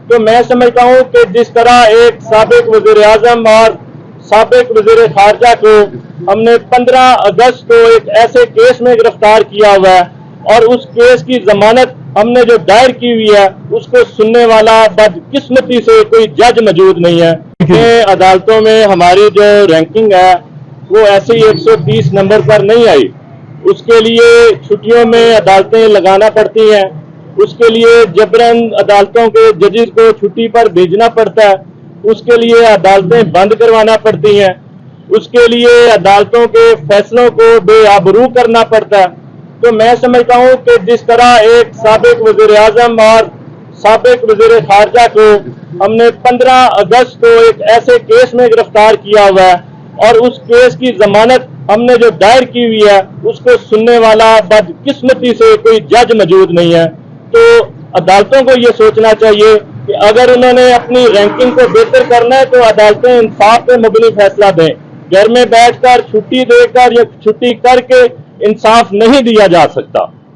तो मैं समझता हूँ कि जिस तरह एक साबिक वज़ीर आज़म और साबिक वज़ीर खारजा को हमने 15 अगस्त को एक ऐसे केस में गिरफ्तार किया हुआ है और उस केस की जमानत हमने जो दायर की हुई है उसको सुनने वाला बदकिस्मती से कोई जज मौजूद नहीं है। अदालतों में हमारी जो रैंकिंग है वो ऐसे ही 130 नंबर पर नहीं आई। उसके लिए छुट्टियों में अदालतें लगाना पड़ती हैं, उसके लिए जबरन अदालतों के जजेस को छुट्टी पर भेजना पड़ता है, उसके लिए अदालतें बंद करवाना पड़ती हैं, उसके लिए अदालतों के फैसलों को बेआबरू करना पड़ता है। तो मैं समझता हूँ कि जिस तरह एक साबिक वज़ीर आज़म और साबिक वज़ीर खारजा को हमने 15 अगस्त को एक ऐसे केस में गिरफ्तार किया हुआ है और उस केस की जमानत हमने जो दायर की हुई है उसको सुनने वाला बदकिस्मती से कोई जज मौजूद नहीं है। तो अदालतों को ये सोचना चाहिए कि अगर उन्होंने अपनी रैंकिंग को बेहतर करना है तो अदालतें इंसाफ पे मबनी फैसला दें। घर में बैठकर छुट्टी देकर या छुट्टी करके इंसाफ नहीं दिया जा सकता।